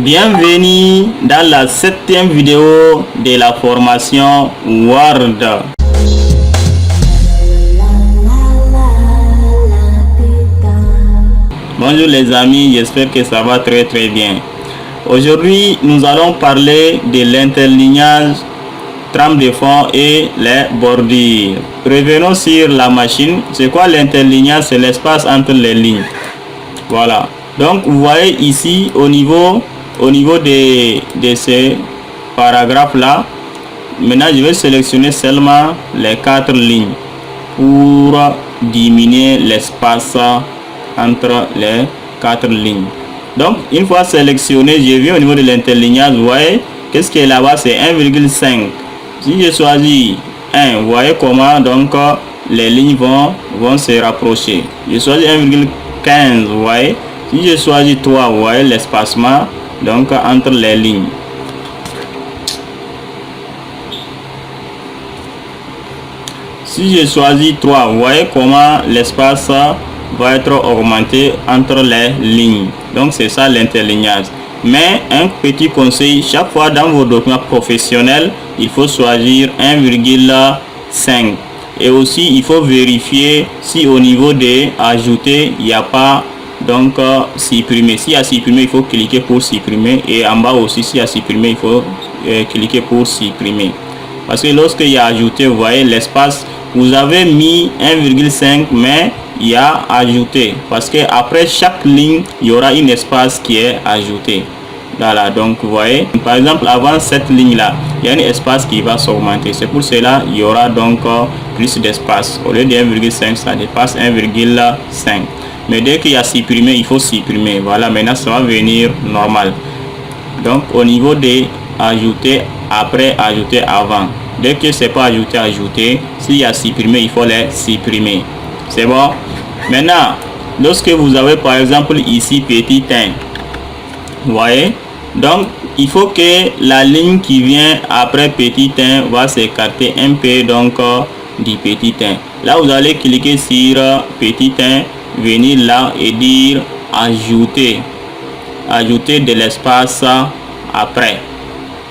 Bienvenue dans la 7e vidéo de la formation Word. Bonjour les amis, j'espère que ça va très bien. Aujourd'hui, nous allons parler de l'interlignage, trame de fond et les bordures. Revenons sur la machine. C'est quoi l'interlignage? C'est l'espace entre les lignes. Voilà. Donc, vous voyez ici, au niveau de ces paragraphes-là, maintenant, je vais sélectionner seulement les 4 lignes pour diminuer l'espace entre les 4 lignes. Donc, une fois sélectionné, je viens au niveau de l'interlignage. Vous voyez, qu'est-ce qui est là-bas? C'est 1,5. Si je choisis 1, vous voyez comment donc les lignes vont se rapprocher. Je choisis 1,15, vous voyez. Si je choisis 3, vous voyez l'espacement donc entre les lignes. Si je choisis 3, vous voyez comment l'espace va être augmenté entre les lignes. Donc c'est ça l'interlignage. Mais un petit conseil, chaque fois dans vos documents professionnels, il faut choisir 1,5. Et aussi il faut vérifier si au niveau des ajoutés il n'y a pas donc supprimer. S'il y a supprimé, il faut cliquer pour supprimer, et en bas aussi s'il y a supprimé, il faut cliquer pour supprimer. Parce que lorsqu'il y a ajouté, vous voyez l'espace, vous avez mis 1,5 mais il y a ajouté, parce que après chaque ligne il y aura un espace qui est ajouté. Voilà, donc vous voyez, par exemple avant cette ligne là il y a un espace qui va s'augmenter. C'est pour cela il y aura donc plus d'espace. Au lieu de 1,5, ça dépasse 1,5. Mais dès qu'il y a supprimé, il faut supprimer. Voilà, maintenant ça va venir normal. Donc au niveau des ajouter, après, ajouter, avant. Dès que c'est pas ajouté, ajouter. S'il y a supprimé, il faut les supprimer. C'est bon. Maintenant, lorsque vous avez par exemple ici petit 1, vous voyez, donc il faut que la ligne qui vient après petit 1 va s'écarter un peu donc du petit 1. Là vous allez cliquer sur petit 1, venir là et dire ajouter de l'espace après.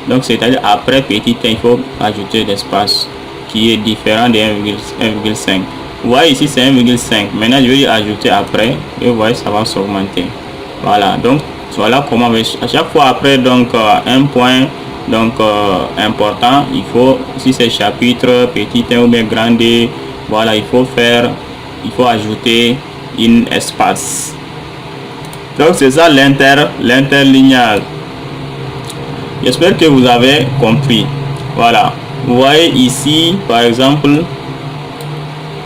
Donc c'est-à-dire après petit 1 il faut ajouter l'espace qui est différent de 1,5. Vous voyez ici c'est 1,5. Maintenant je vais dire ajouter après, et vous voyez ça va s'augmenter. Voilà, donc voilà comment à chaque fois après donc un point donc important, il faut, si c'est chapitre petit 1 ou bien grand D, voilà, il faut ajouter un espace. Donc c'est ça l'interlignage. J'espère que vous avez compris. Voilà, vous voyez ici par exemple,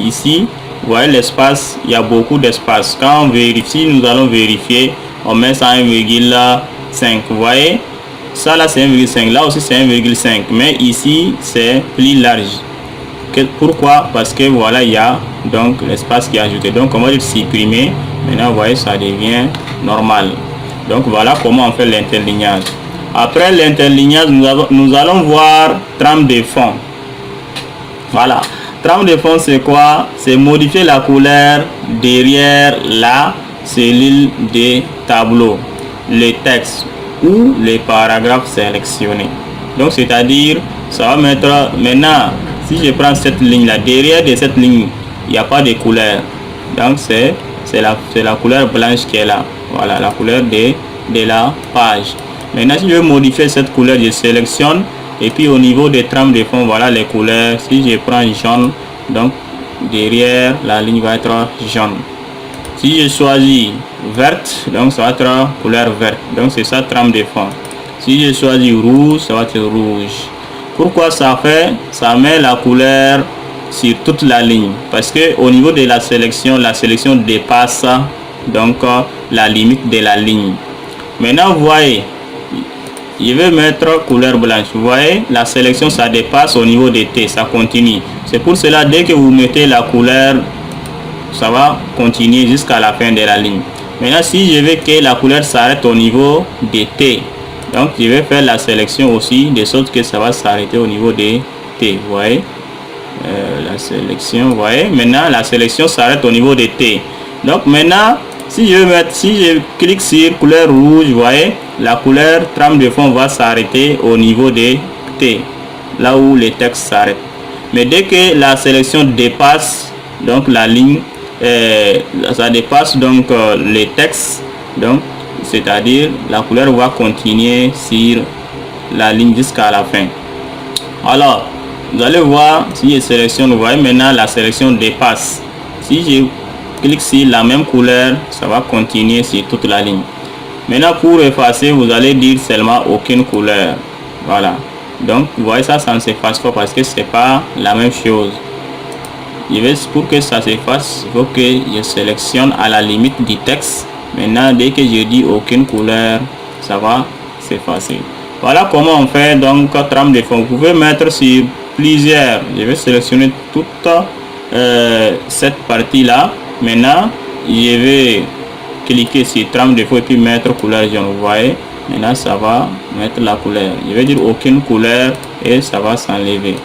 ici vous voyez l'espace, il y a beaucoup d'espace. Quand on vérifie, nous allons vérifier, on met ça à 1,5. vous voyez, ça là c'est 1,5, là aussi c'est 1,5, mais ici c'est plus large. Pourquoi? Parce que voilà, il y a donc l'espace qui est ajouté. Donc on va dire supprimer. Maintenant vous voyez ça devient normal. Donc voilà comment on fait l'interlignage. Après l'interlignage, nous allons voir trame de fond. Voilà, trame de fond c'est quoi? C'est modifier la couleur derrière la cellule des tableaux, les textes ou les paragraphes sélectionnés. Donc c'est à dire, ça va mettre maintenant, si je prends cette ligne là, derrière de cette ligne il n'y a pas de couleur, donc c'est la couleur blanche qui est là. Voilà la couleur de la page. Maintenant si je veux modifier cette couleur, je sélectionne, et puis au niveau des trames de fond, voilà les couleurs. Si je prends jaune, donc derrière la ligne va être jaune. Si je choisis verte, donc ça va être couleur verte. Donc c'est ça trame de fond. Si je choisis rouge, ça va être rouge. Pourquoi ça fait? Ça met la couleur sur toute la ligne. Parce que au niveau de la sélection dépasse donc la limite de la ligne. Maintenant vous voyez, je vais mettre couleur blanche. Vous voyez, la sélection ça dépasse au niveau de T, ça continue. C'est pour cela dès que vous mettez la couleur, ça va continuer jusqu'à la fin de la ligne. Maintenant si je veux que la couleur s'arrête au niveau de T, donc je vais faire la sélection aussi de sorte que ça va s'arrêter au niveau de T. Vous voyez, la sélection, vous voyez, maintenant la sélection s'arrête au niveau de T. Donc maintenant Si je clique sur couleur rouge, vous voyez, la couleur trame de fond va s'arrêter au niveau des T, là où les textes s'arrêtent. Mais dès que la sélection dépasse donc la ligne, ça dépasse donc les textes, donc c'est-à-dire la couleur va continuer sur la ligne jusqu'à la fin. Alors, vous allez voir, si je sélectionne, vous voyez maintenant la sélection dépasse. Si je clique sur la même couleur, ça va continuer sur toute la ligne. Maintenant, pour effacer, vous allez dire seulement aucune couleur. Voilà. Donc, vous voyez ça, ça ne s'efface pas parce que c'est pas la même chose. Pour que ça s'efface, il faut que je sélectionne à la limite du texte. Maintenant, dès que je dis aucune couleur, ça va s'effacer. Voilà comment on fait donc trame de fond. Vous pouvez mettre sur plusieurs. Je vais sélectionner toute cette partie là. Maintenant, je vais cliquer sur trame de fond et puis mettre couleur jaune. Vous voyez, maintenant ça va mettre la couleur. Je vais dire aucune couleur et ça va s'enlever.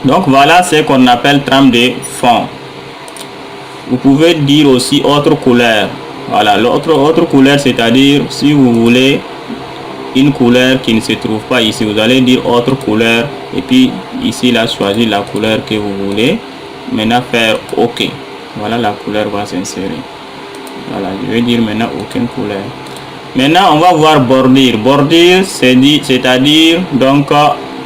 Donc voilà ce qu'on appelle trame de fond. Vous pouvez dire aussi autre couleur. Voilà, l'autre couleur, c'est-à-dire si vous voulez une couleur qui ne se trouve pas ici, vous allez dire autre couleur et puis ici là choisir la couleur que vous voulez. Maintenant faire OK. Voilà, la couleur va s'insérer. Voilà, je vais dire maintenant aucune couleur. Maintenant on va voir bordure. Bordure, c'est-à-dire donc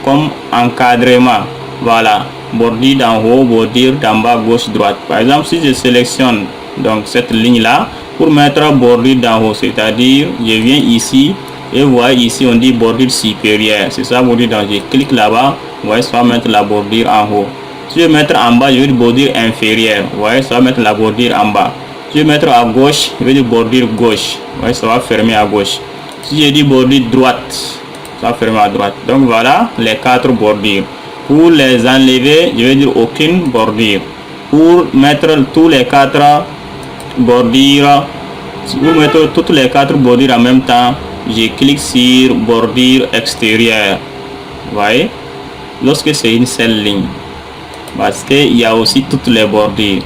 comme encadrement. Voilà, bordure d'en haut, bordure d'en bas, gauche, droite. Par exemple, si je sélectionne donc cette ligne là pour mettre bordure d'en haut, c'est-à-dire je viens ici et vous voyez ici on dit bordure supérieure, c'est ça bordure d'en haut. Je clique là-bas, vous voyez ça va mettre la bordure en haut. Si je vais mettre en bas, je vais dire bordure inférieure, vous voyez ça va mettre la bordure en bas. Si je vais mettre à gauche, je vais dire bordure gauche, vous voyez ça va fermer à gauche. Si je dis bordure droite, ça va fermer à droite. Donc voilà les 4 bordures. Pour les enlever, je vais dire aucune bordure. Pour mettre tous les 4 bordures, pour mettre toutes les 4 bordures en même temps, je clique sur bordure extérieure. Vous voyez, lorsque c'est une seule ligne, parce qu'il y a aussi toutes les bordures.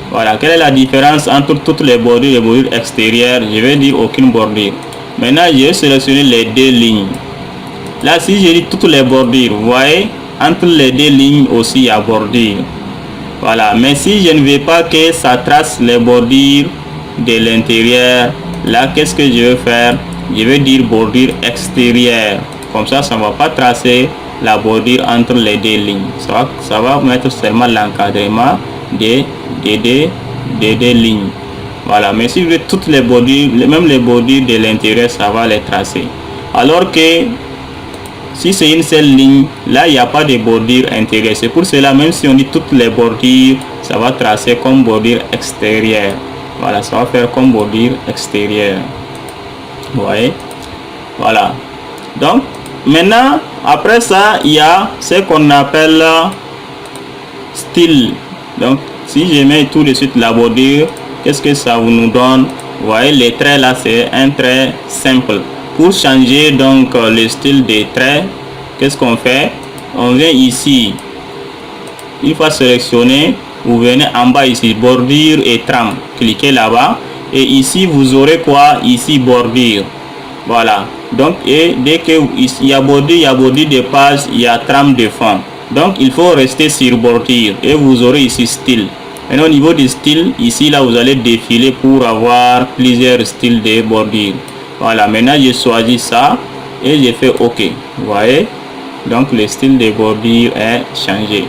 Voilà, quelle est la différence entre toutes les bordures et bordures extérieures? Je vais dire aucune bordure. Maintenant, je vais sélectionner les 2 lignes. Là, si je dis toutes les bordures, vous voyez, entre les 2 lignes aussi il y a bordure. Voilà, mais si je ne veux pas que ça trace les bordures de l'intérieur, là qu'est-ce que je vais faire? Je vais dire bordure extérieure. Comme ça ne va pas tracer la bordure entre les 2 lignes. Ça va mettre seulement l'encadrement des 2 lignes. Voilà, mais si vous voulez toutes les bordures, même les bordures de l'intérieur, ça va les tracer. Alors que si c'est une seule ligne, là il n'y a pas de bordure intérieure. C'est pour cela, même si on dit toutes les bordures, ça va tracer comme bordure extérieure. Voilà, ça va faire comme bordure extérieure. Vous voyez? Voilà. Donc, maintenant, après ça, il y a ce qu'on appelle style. Donc, si je mets tout de suite la bordure, qu'est-ce que ça nous donne? Vous voyez, les traits là, c'est un trait simple. Pour changer donc le style des traits, qu'est-ce qu'on fait? On vient ici, une fois sélectionné, vous venez en bas ici, bordure et trame, cliquez là-bas et ici vous aurez quoi? Ici bordure. Voilà, donc et dès que il y a bordure de page, il y a trame de fond. Donc il faut rester sur bordure et vous aurez ici style. Et au niveau du style, ici là vous allez défiler pour avoir plusieurs styles de bordure. Voilà, maintenant je choisis ça et je fais OK. Vous voyez, donc le style de bordure est changé.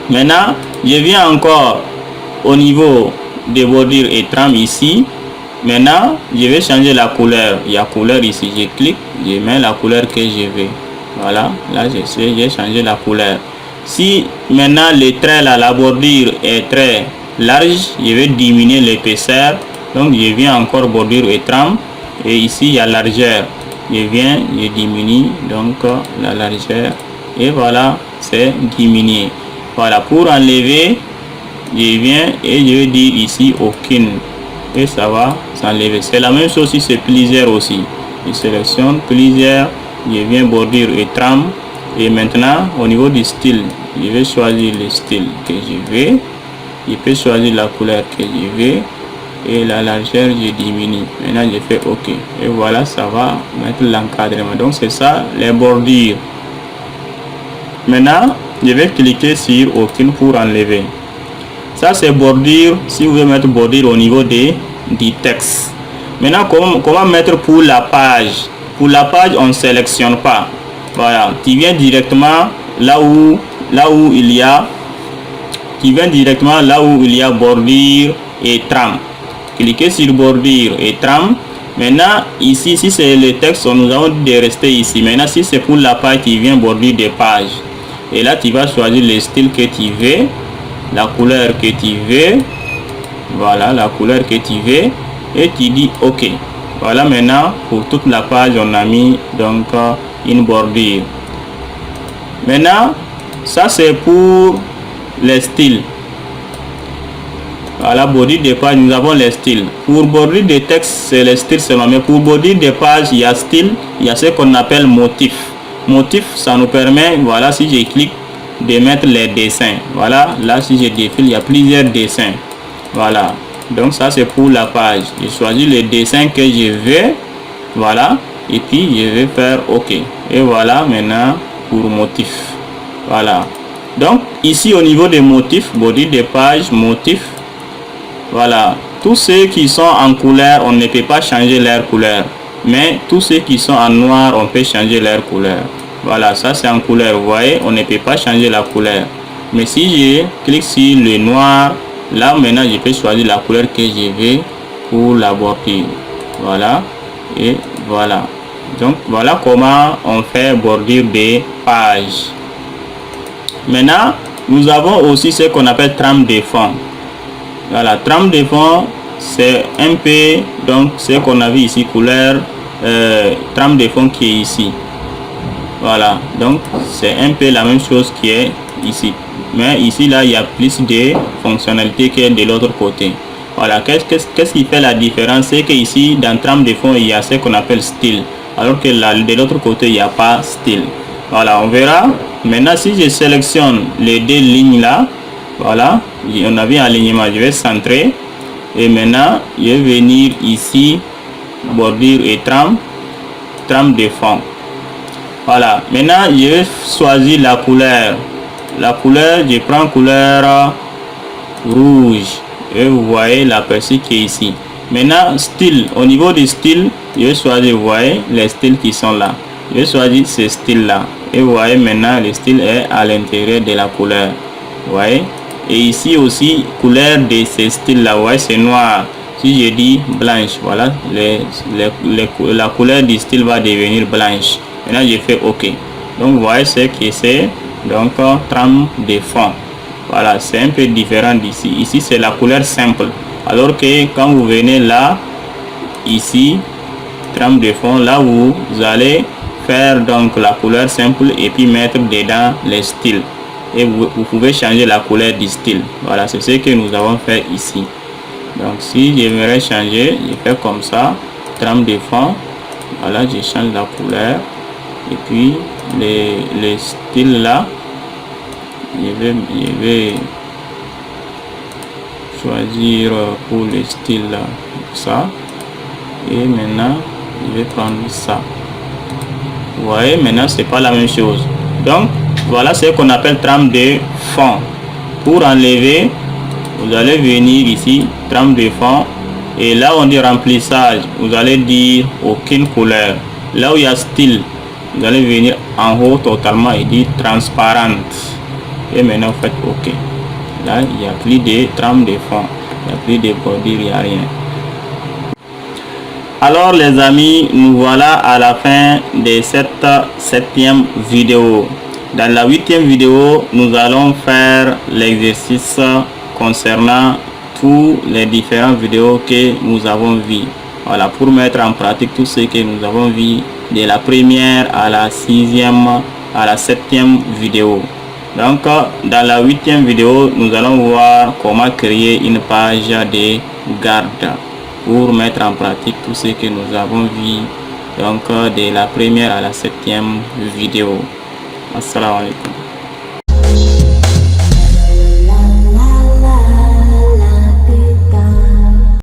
Maintenant je viens encore au niveau des bordures et trame ici. Maintenant je vais changer la couleur. Il y a couleur ici, je clique, je mets la couleur que je veux. Voilà, là j'ai changé la couleur. Si maintenant le trait là, la bordure est très large, je vais diminuer l'épaisseur. Donc je viens encore bordure et trame et ici il y a largeur. Je viens, je diminue donc la largeur et voilà, c'est diminué. Voilà, pour enlever, je viens et je vais dire ici aucune et ça va s'enlever. C'est la même chose si c'est plusieurs aussi. Je sélectionne plusieurs, je viens bordure et trame et maintenant au niveau du style, je vais choisir le style que je veux. Je peux choisir la couleur que je veux. et la largeur je diminue. Maintenant je fais OK et voilà, ça va mettre l'encadrement. Donc c'est ça les bordures. Maintenant je vais cliquer sur aucune pour enlever. Ça c'est bordure. Si vous voulez mettre bordure au niveau du texte. Maintenant comment mettre pour la page? Pour la page on ne sélectionne pas. Voilà, tu viens directement là où il y a bordure et trame. Cliquez sur bordure et trame. Maintenant ici, si c'est le texte, nous avons de rester ici. Maintenant si c'est pour la page, tu viens bordure des pages. Et là tu vas choisir le style que tu veux, la couleur que tu veux. Voilà, la couleur que tu veux. Et tu dis OK. Voilà, maintenant pour toute la page on a mis donc une bordure. Maintenant ça c'est pour les styles. Voilà, bordure des pages, nous avons les styles. Pour bordure des textes, c'est les styles seulement. Mais pour bordure des pages, il y a style, il y a ce qu'on appelle motif. Motif, ça nous permet, voilà, si je clique, de mettre les dessins. Voilà, là si je défile, il y a plusieurs dessins. Voilà, donc ça c'est pour la page. Je choisis le dessin que je veux. Voilà, et puis je vais faire OK. Et voilà, maintenant pour motif. Voilà, donc ici au niveau des motifs, bordure des pages, motifs. Voilà, tous ceux qui sont en couleur, on ne peut pas changer leur couleur. Mais tous ceux qui sont en noir, on peut changer leur couleur. Voilà, ça c'est en couleur, vous voyez, on ne peut pas changer la couleur. Mais si je clique sur le noir, là maintenant je peux choisir la couleur que je veux pour la bordure. Voilà, et voilà. Donc voilà comment on fait bordure des pages. Maintenant, nous avons aussi ce qu'on appelle trame de fond. Voilà, trame de fond, c'est un peu donc ce qu'on a vu ici, couleur trame de fond qui est ici. Voilà, donc c'est un peu la même chose qui est ici. Mais ici, là, il y a plus de fonctionnalités que de l'autre côté. Voilà, qu'est-ce qui fait la différence? C'est que ici, dans trame de fond, il y a ce qu'on appelle style. Alors que là, de l'autre côté, il n'y a pas style. Voilà, on verra. Maintenant, si je sélectionne les deux lignes là, voilà, on a vu alignement, je vais centrer. Et maintenant, je vais venir ici, bordure et trame de fond. Voilà, maintenant, je vais choisir la couleur. La couleur, je prends couleur rouge. Et vous voyez la persil qui est ici. Maintenant, style, au niveau du style, je vais choisir, vous voyez, les styles qui sont là. Je vais choisir ce style là. Et vous voyez maintenant, le style est à l'intérieur de la couleur. Vous voyez? Et ici aussi, couleur de ce style là, vous voyez, c'est noir. Si je dis blanche, voilà, la couleur du style va devenir blanche. Maintenant, je fais OK. Donc, vous voyez ce que c'est. Donc, trame de fond. Voilà, c'est un peu différent d'ici. Ici, c'est la couleur simple. Alors que quand vous venez là, ici, trame de fond, là vous allez faire donc la couleur simple et puis mettre dedans les styles. Et vous pouvez changer la couleur du style. Voilà, c'est ce que nous avons fait ici. Donc, si j'aimerais changer, je fais comme ça, trame de fond. Voilà, je change la couleur. Et puis, les styles là, je vais choisir pour le style là, ça. Et maintenant, je vais prendre ça. Vous voyez, maintenant, c'est pas la même chose. Donc, voilà ce qu'on appelle trame de fond. Pour enlever, vous allez venir ici, trame de fond. Et là, on dit remplissage. Vous allez dire aucune couleur. Là où il y a style, vous allez venir en haut totalement et dire transparente. Et maintenant, vous faites OK. Là, il n'y a plus de trame de fond. Il n'y a plus de bordure, il n'y a rien. Alors les amis, nous voilà à la fin de cette 7e vidéo. Dans la 8e vidéo, nous allons faire l'exercice concernant tous les différentes vidéos que nous avons vues. Voilà, pour mettre en pratique tout ce que nous avons vu de la première à la 6e à la 7e vidéo. Donc dans la 8e vidéo, nous allons voir comment créer une page de garde pour mettre en pratique tout ce que nous avons vu donc de la première à la 7e vidéo. Assalamu alaikum.